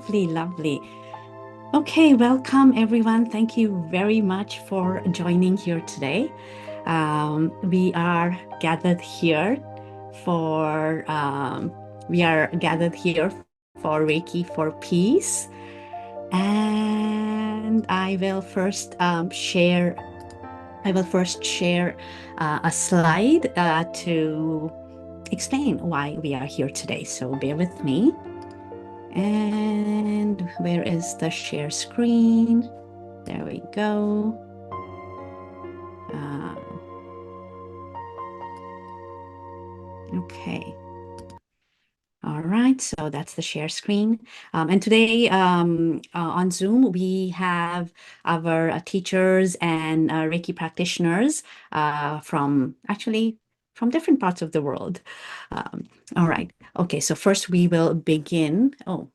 lovely, lovely. Okay, welcome everyone. Thank you very much for joining here today. We are gathered here for we are gathered here for Reiki for Peace, and I will first share a slide to explain why we are here today. So bear with me. And where is the share screen? There we go. Okay. All right, so that's the share screen. And today on Zoom, we have our teachers and Reiki practitioners from different parts of the world. All right. Okay, so first we will begin. Oh,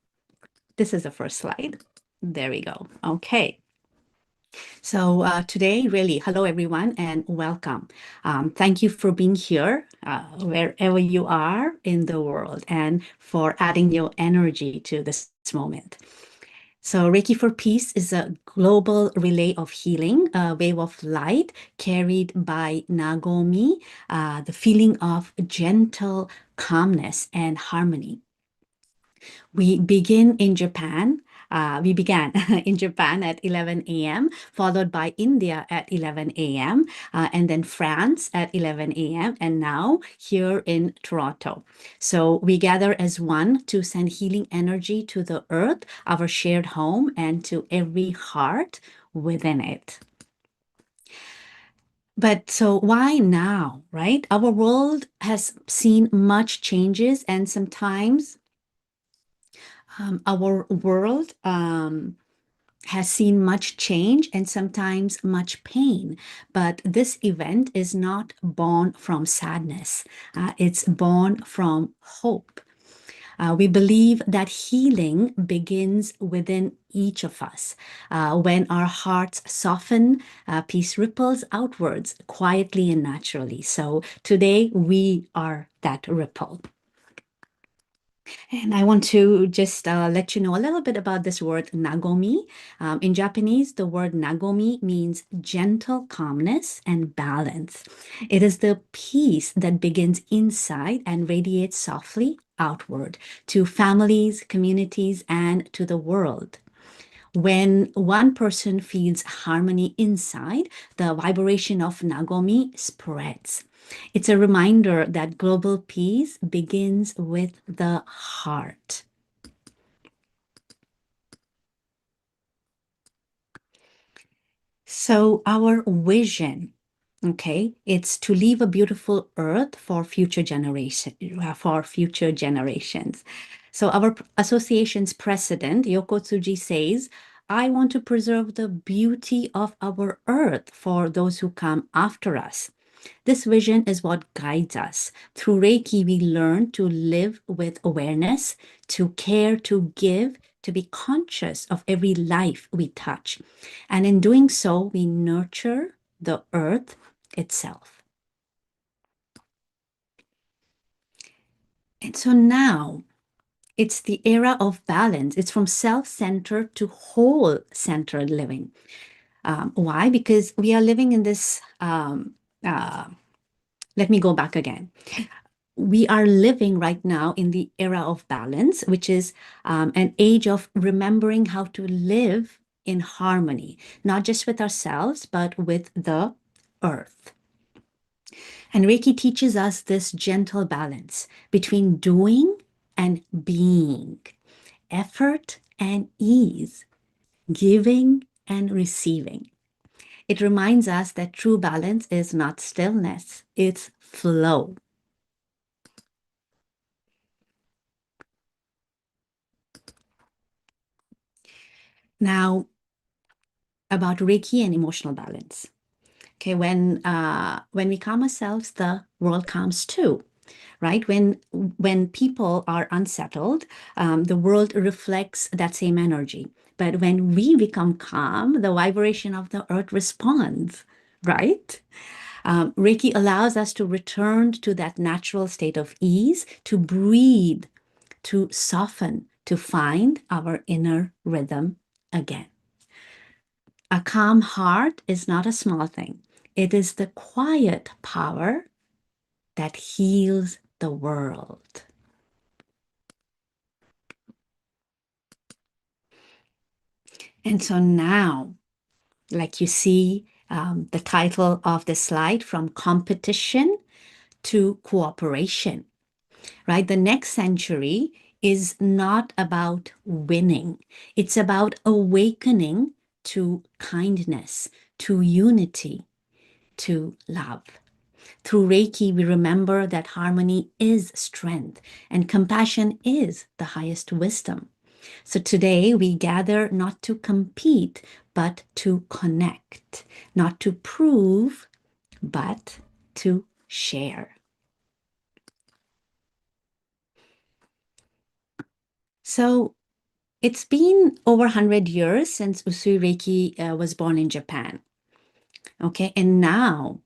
this is the first slide. There we go. Okay. So today, really, hello everyone and welcome. Thank you for being here wherever you are in the world and for adding your energy to this moment. So Reiki for Peace is a global relay of healing, a wave of light carried by Nagomi, the feeling of gentle calmness and harmony. We begin in Japan. We began in Japan at 11 a.m., followed by India at 11 a.m., and then France at 11 a.m., and now here in Toronto. So we gather as one to send healing energy to the earth, our shared home, and to every heart within it. But so why now, right? Our world has seen much changes, and sometimes our world has seen much change and sometimes much pain. But this event is not born from sadness, it's born from hope. We believe that healing begins within each of us. When our hearts soften, peace ripples outwards quietly and naturally. So today we are that ripple. And I want to just let you know a little bit about this word nagomi. In Japanese, the word nagomi means gentle calmness and balance. It is the peace that begins inside and radiates softly outward to families, communities, and to the world. When one person feels harmony inside, the vibration of Nagomi spreads. It's a reminder that global peace begins with the heart. So our vision, okay, it's to leave a beautiful earth for future generations. So our association's president, Yoko Tsuji, says, I want to preserve the beauty of our earth for those who come after us. This vision is what guides us. Through Reiki, we learn to live with awareness, to care, to give, to be conscious of every life we touch. And in doing so, we nurture the earth itself. And so now it's the era of balance. It's from self-centered to whole-centered living. Why? Because we are living in this, let me go back again. We are living right now in the era of balance, which is an age of remembering how to live in harmony, not just with ourselves, but with the earth. And Reiki teaches us this gentle balance between doing and being, effort and ease, giving and receiving. It reminds us that true balance is not stillness, it's flow. Now, about Reiki and emotional balance. Okay, when we calm ourselves, the world calms too, right? When people are unsettled, the world reflects that same energy. But when we become calm, the vibration of the earth responds, right? Reiki allows us to return to that natural state of ease, to breathe, to soften, to find our inner rhythm again. A calm heart is not a small thing. It is the quiet power that heals the world. And so now, like you see the title of the slide, from competition to cooperation, right? The next century is not about winning. It's about awakening to kindness, to unity, to love. Through Reiki, we remember that harmony is strength and compassion is the highest wisdom. So today we gather not to compete, but to connect, not to prove, but to share. So it's been over 100 years since Usui Reiki was born in Japan. Okay, and now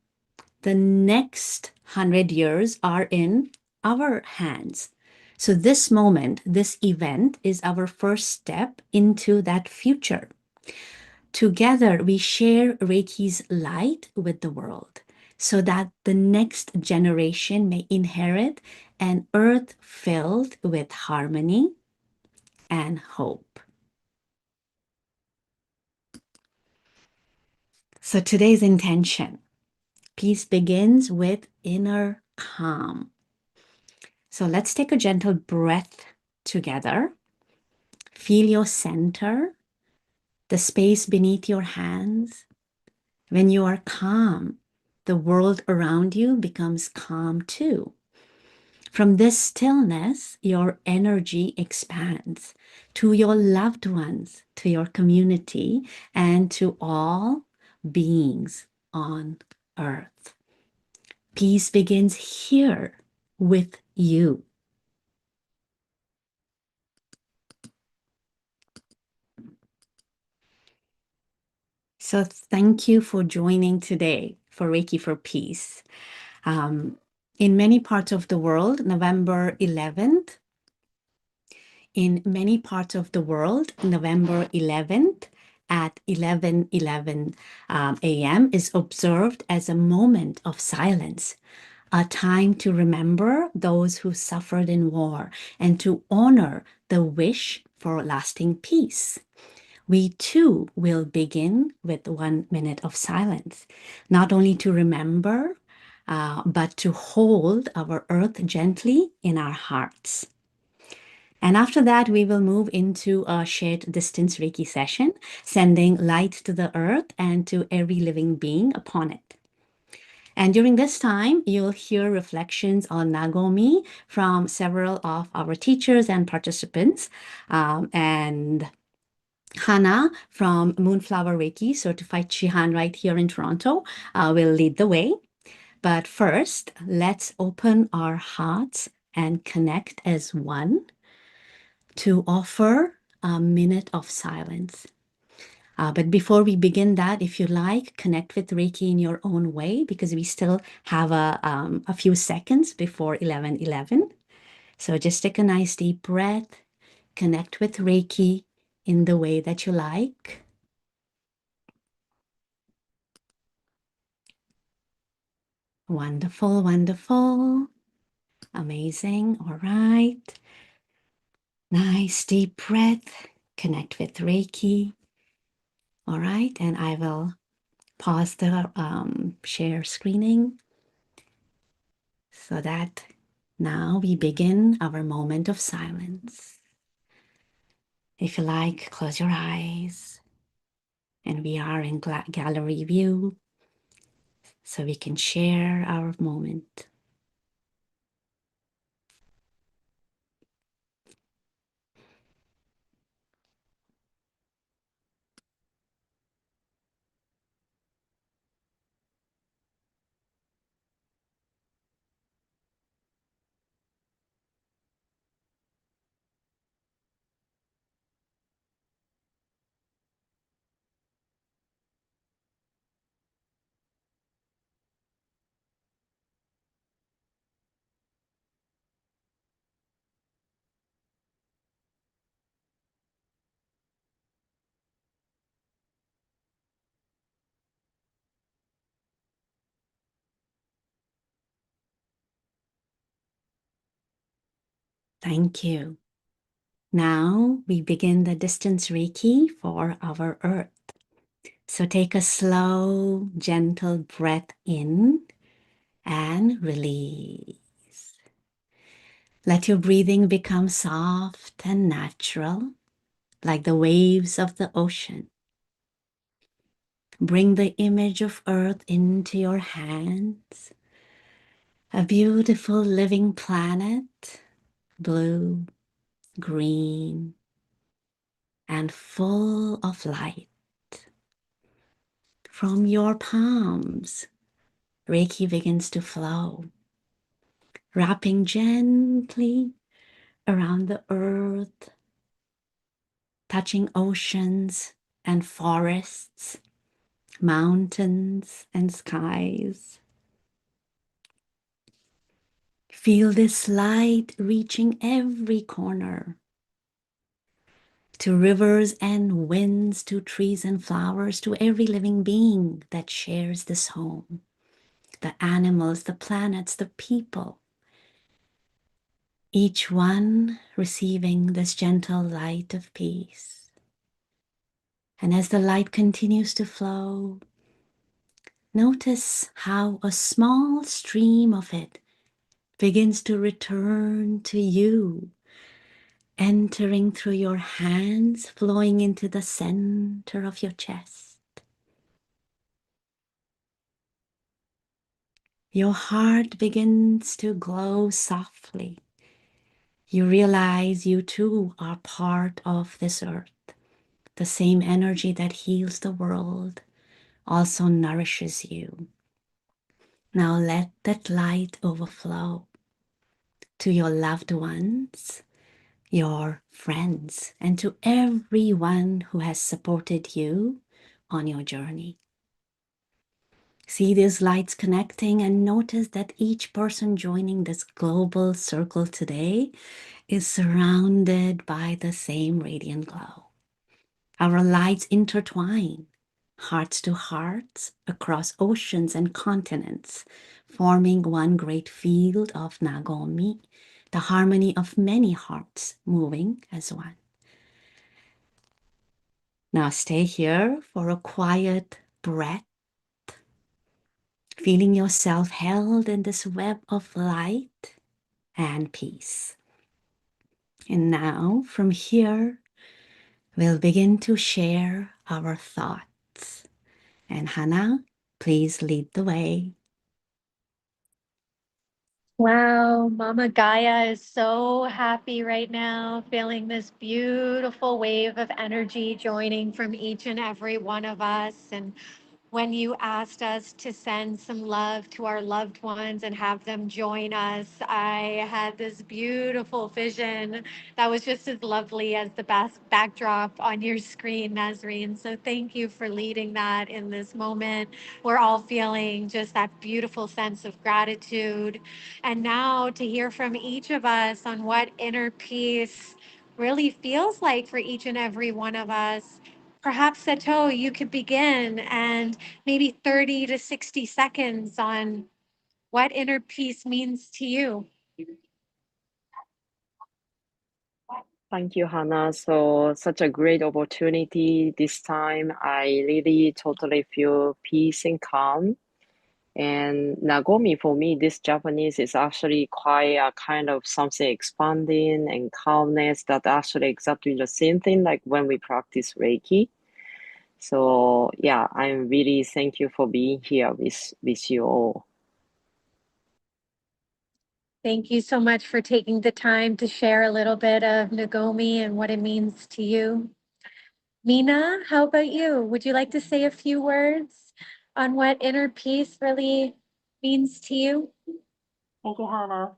the next 100 years are in our hands. So this moment, this event is our first step into that future. Together, we share Reiki's light with the world so that the next generation may inherit an earth filled with harmony and hope. So today's intention, peace begins with inner calm. So let's take a gentle breath together. Feel your center, the space beneath your hands. When you are calm, the world around you becomes calm too. From this stillness, your energy expands to your loved ones, to your community, and to all beings on earth. Peace begins here with you. So thank you for joining today for Reiki for Peace. Um, in many parts of the world, November 11th, in many parts of the world, November 11th at 11:11 a.m. is observed as a moment of silence, a time to remember those who suffered in war and to honor the wish for lasting peace. We too will begin with 1 minute of silence, not only to remember, but to hold our earth gently in our hearts. And after that, we will move into a shared distance Reiki session, sending light to the earth and to every living being upon it. And during this time, you'll hear reflections on Nagomi from several of our teachers and participants. And Hannah from Moonflower Reiki, certified Shihan right here in Toronto, will lead the way. But first, let's open our hearts and connect as one to offer a minute of silence. But before we begin that, if you like, connect with Reiki in your own way, because we still have a few seconds before 11:11. So just take a nice deep breath, connect with Reiki in the way that you like. Wonderful, wonderful. Amazing. All right. Nice deep breath. Connect with Reiki. All right. And I will pause the share screening so that now we begin our moment of silence. If you like, close your eyes. And we are in gallery view so we can share our moment. Thank you. Now we begin the distance Reiki for our earth. So take a slow, gentle breath in and release. Let your breathing become soft and natural, like the waves of the ocean. Bring the image of earth into your hands. A beautiful living planet, blue, green, and full of light. From your palms, Reiki begins to flow, wrapping gently around the earth, touching oceans and forests, mountains and skies. Feel this light reaching every corner, to rivers and winds, to trees and flowers, to every living being that shares this home, the animals, the planets, the people, each one receiving this gentle light of peace. And as the light continues to flow, notice how a small stream of it begins to return to you, entering through your hands, flowing into the center of your chest. Your heart begins to glow softly. You realize you too are part of this earth. The same energy that heals the world also nourishes you. Now let that light overflow to your loved ones, your friends, and to everyone who has supported you on your journey. See these lights connecting and notice that each person joining this global circle today is surrounded by the same radiant glow. Our lights intertwine, hearts to hearts, across oceans and continents, forming one great field of Nagomi, the harmony of many hearts moving as one. Now stay here for a quiet breath, feeling yourself held in this web of light and peace. And now from here, we'll begin to share our thoughts. And Hannah, please lead the way. Wow, Mama Gaia is so happy right now, feeling this beautiful wave of energy joining from each and every one of us. And when you asked us to send some love to our loved ones and have them join us, I had this beautiful vision that was just as lovely as the best backdrop on your screen, Nazreen. So thank you for leading that in this moment. We're all feeling just that beautiful sense of gratitude. And now to hear from each of us on what inner peace really feels like for each and every one of us. Perhaps, Sato, you could begin and maybe 30 to 60 seconds on what inner peace means to you. Thank you, Hannah. So such a great opportunity this time. I really totally feel peace and calm. And Nagomi, for me, this Japanese is actually quite a kind of something expanding and calmness that actually exactly the same thing like when we practice Reiki. So yeah, I'm really thank you for being here with you all. Thank you so much for taking the time to share a little bit of Nagomi and what it means to you. Mina, how about you? Would you like to say a few words on what inner peace really means to you? Thank you, Hannah.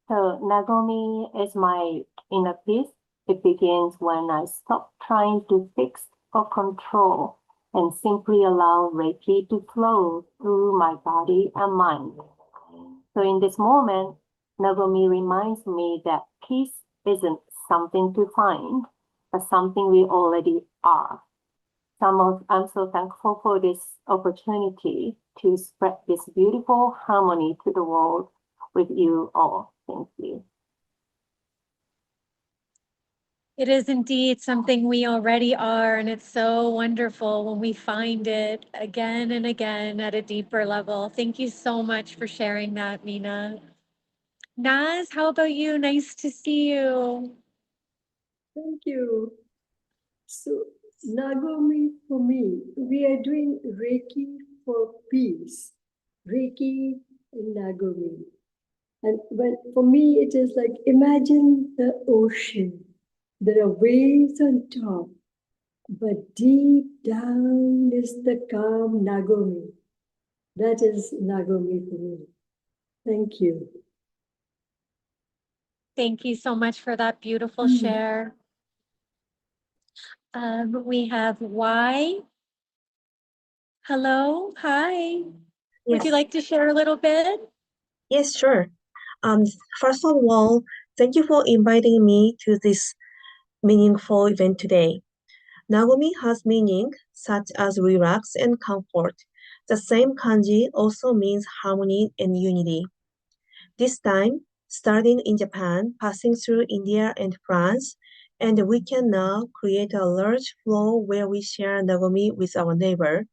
So Nagomi is my inner peace. It begins when I stop trying to fix or control and simply allow Reiki to flow through my body and mind. So in this moment, Nagomi reminds me that peace isn't something to find, but something we already are. I'm so thankful for this opportunity to spread this beautiful harmony to the world with you all. Thank you. It is indeed something we already are, and it's so wonderful when we find it again and again at a deeper level. Thank you so much for sharing that, Mina. Naz, how about you? Nice to see you. Thank you. So, Nagomi, for me, we are doing Reiki for peace. Reiki and Nagomi. And for me, it is like imagine the ocean. There are waves on top, but deep down is the calm Nagomi. That is Nagomi for me. Thank you. Thank you so much for that beautiful share. We have Y. Hello, hi. Would you like to share a little bit? Yes, sure. First of all, thank you for inviting me to this meaningful event today. Nagomi has meaning such as relax and comfort. The same kanji also means harmony and unity. This time, starting in Japan, passing through India and France, and we can now create a large flow where we share Nagomi with our neighbor,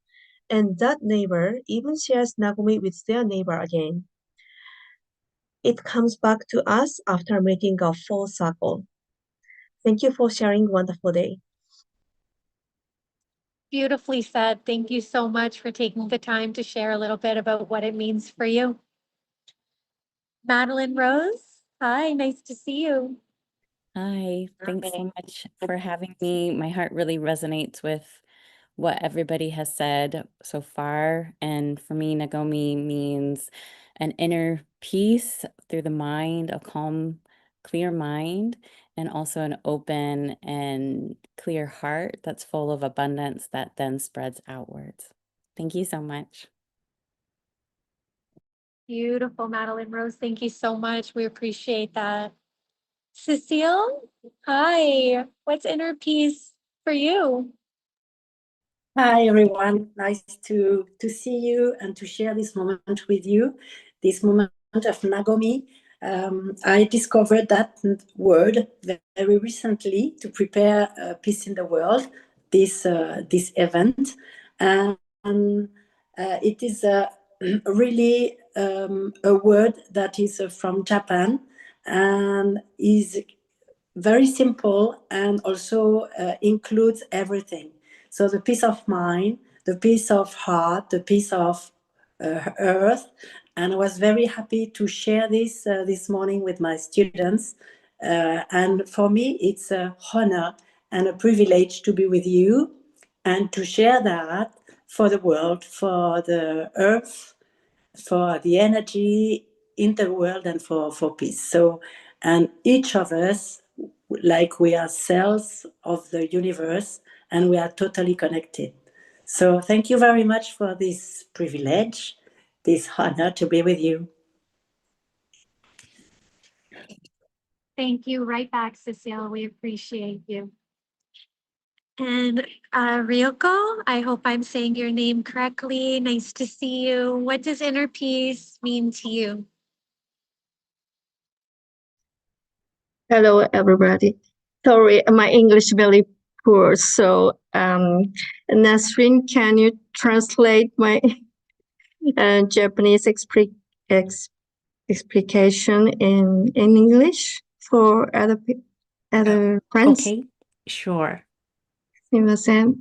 and that neighbor even shares Nagomi with their neighbor again. It comes back to us after making a full circle. Thank you for sharing wonderful day. Beautifully said. Thank you so much for taking the time to share a little bit about what it means for you. Madeline Rose, hi, nice to see you. Hi, thanks so much for having me. My heart really resonates with what everybody has said so far. And for me, Nagomi means an inner peace through the mind, a calm, clear mind, and also an open and clear heart that's full of abundance that then spreads outwards. Thank you so much. Beautiful, Madeline Rose. Thank you so much. We appreciate that. Cecile, hi. What's inner peace for you? Hi, everyone. Nice to see you and to share this moment with you, this moment of Nagomi. I discovered that word very recently to prepare Peace in the World, this event. And it is really a word that is from Japan and is very simple and also includes everything. So the peace of mind, the peace of heart, the peace of earth. And I was very happy to share this this morning with my students. And for me, it's an honor and a privilege to be with you and to share that for the world, for the earth, for the energy in the world, and for peace. So, and each of us, like we are cells of the universe, and we are totally connected. So thank you very much for this privilege, this honor to be with you. Thank you. Right back, Cecile. We appreciate you. And Ryoko, I hope I'm saying your name correctly. Nice to see you. What does inner peace mean to you? Hello, everybody. Sorry, my English very poor. So, Nasrin, can you translate my Japanese explication in English for other friends? Okay, sure. すみません。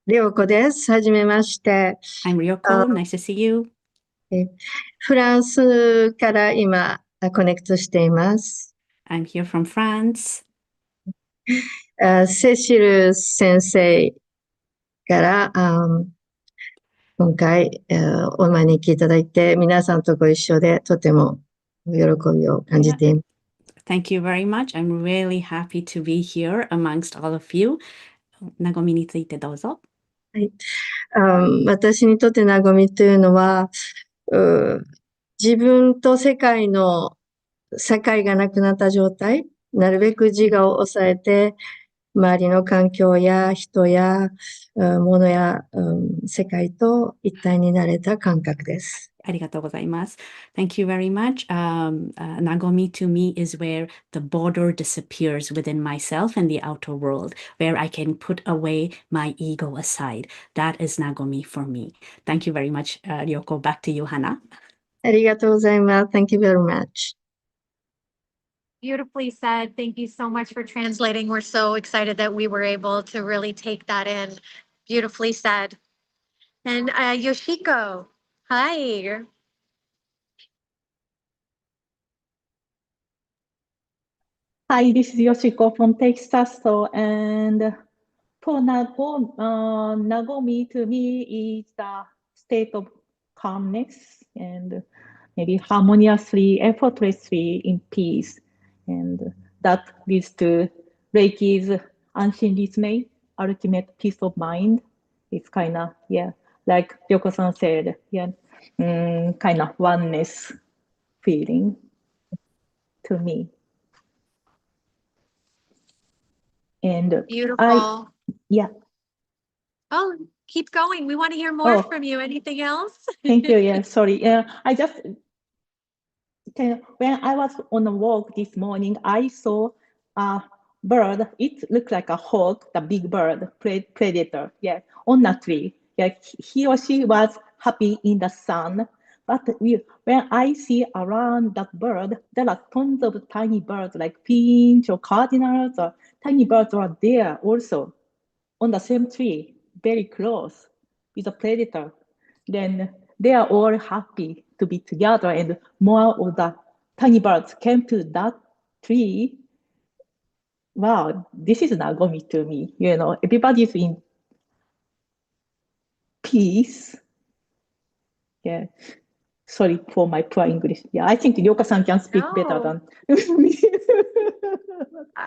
りょうこです。はじめまして。I'm Ryoko. Nice to see you. フランスから今、コネクトしています。I'm here from France. セシル先生から今回、お招きいただいて、皆さんとご一緒でとても喜びを感じています。Thank you very much. I'm really happy to be here amongst all of you. なごみについてどうぞ。はい、私にとってなごみというのは、自分と世界の境がなくなった状態、なるべく自我を抑えて、周りの環境や人や物や世界と一体になれた感覚です。arigatou gozaimasu. Thank you very much. Nagomi to me is where the border disappears within myself and the outer world, where I can put away my ego aside. That is Nagomi for me. Thank you very much, Ryoko. Back to you, Hana. ありがとうございます。Thank you very much. Beautifully said. Thank you so much for translating. We're so excited that we were able to really take that in. Beautifully said. And Yoshiko, hi. Hi, this is Yoshiko from Texas. And for Nagomi, to me, is the state of calmness and maybe harmoniously, effortlessly in peace. And that leads to Reiki's Anshin Rhythm, ultimate peace of mind. It's kind of, yeah, like Ryoko-san said, yeah, kind of oneness feeling to me. And Beautiful. yeah. Oh, keep going. We want to hear more from you. Anything else? Thank you. Yeah, sorry. I just when I was on a walk this morning, I saw a bird. It looked like a hawk, the big bird, predator. Yeah, on a tree. Yeah, he or she was happy in the sun. But when I see around that bird, there are tons of tiny birds like finch or cardinals or tiny birds are there also on the same tree, very close with a predator. Then they are all happy to be together, and more of the tiny birds came to that tree. Wow, this is Nagomi to me. Everybody's in peace. Yeah. Sorry for my poor English. Yeah, I think Ryoka-san can speak better than me.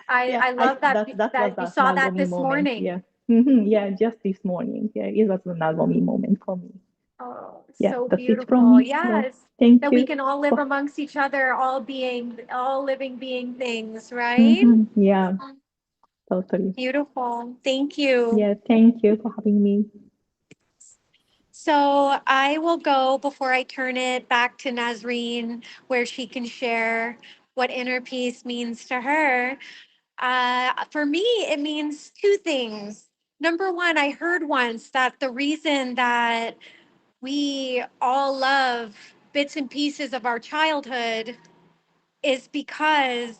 I love that was you the saw that Nagomi this moment. morning. Yeah. Yeah, just this morning. Yeah, it was a Nagomi moment for me. Oh, Yeah, so that's it beautiful. from me. Yes. Yeah. Thank That you. we can all live amongst each other, all living being things, right? Yeah, totally. Beautiful. Thank you. Yeah, thank you for having me. So I will go before I turn it back to Nazreen, where she can share what inner peace means to her. For me, it means two things. Number one, I heard once that the reason that we all love bits and pieces of our childhood is because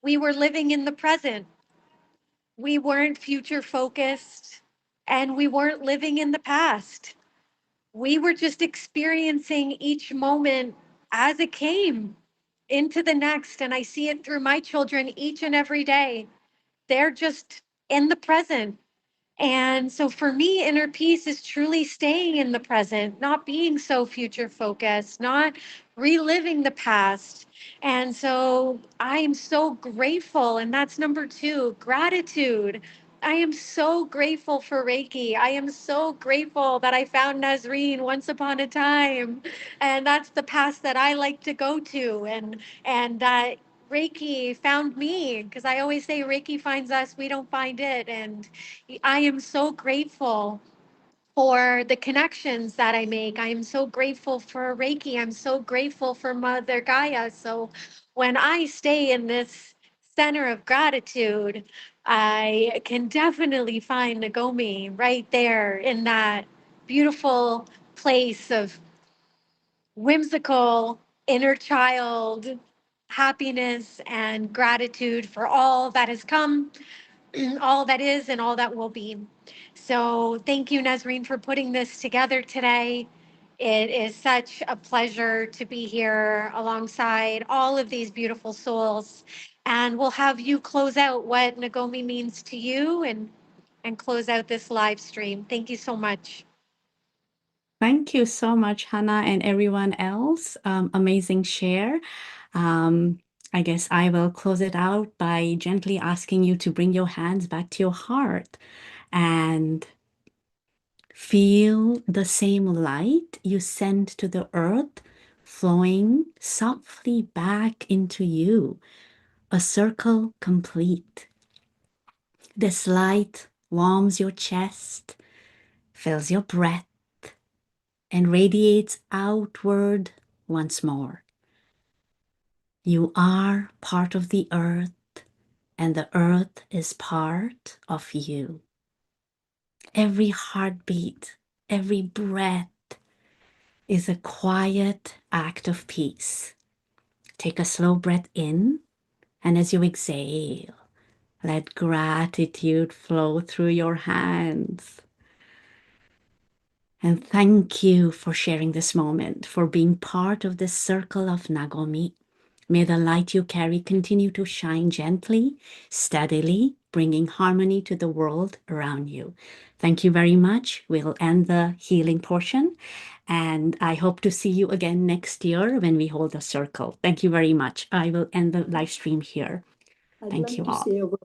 we were living in the present. We weren't future focused and we weren't living in the past. We were just experiencing each moment as it came into the next. And I see it through my children each and every day. They're just in the present. And so for me, inner peace is truly staying in the present, not being so future focused, not reliving the past. And so I am so grateful. And that's number two, gratitude. I am so grateful for Reiki. I am so grateful that I found Nazreen once upon a time. And that's the path that I like to go to. And that Reiki found me, because I always say Reiki finds us, we don't find it. And I am so grateful for the connections that I make. I am so grateful for Reiki. I'm so grateful for Mother Gaia. So when I stay in this center of gratitude, I can definitely find Nagomi right there in that beautiful place of whimsical inner child happiness and gratitude for all that has come, all that is, and all that will be. So thank you, Nazreen, for putting this together today. It is such a pleasure to be here alongside all of these beautiful souls. And we'll have you close out what Nagomi means to you and close out this live stream. Thank you so much. Thank you so much, Hannah, and everyone else. Amazing share. I guess I will close it out by gently asking you to bring your hands back to your heart and feel the same light you send to the earth flowing softly back into you, a circle complete. This light warms your chest, fills your breath, and radiates outward once more. You are part of the earth, and the earth is part of you. Every heartbeat, every breath is a quiet act of peace. Take a slow breath in, and as you exhale, let gratitude flow through your hands. And thank you for sharing this moment, for being part of this circle of Nagomi. May the light you carry continue to shine gently, steadily, bringing harmony to the world around you. Thank you very much. We'll end the healing portion, and I hope to see you again next year when we hold a circle. Thank you very much. I will end the live stream here. I'd Thank like you to all. say a word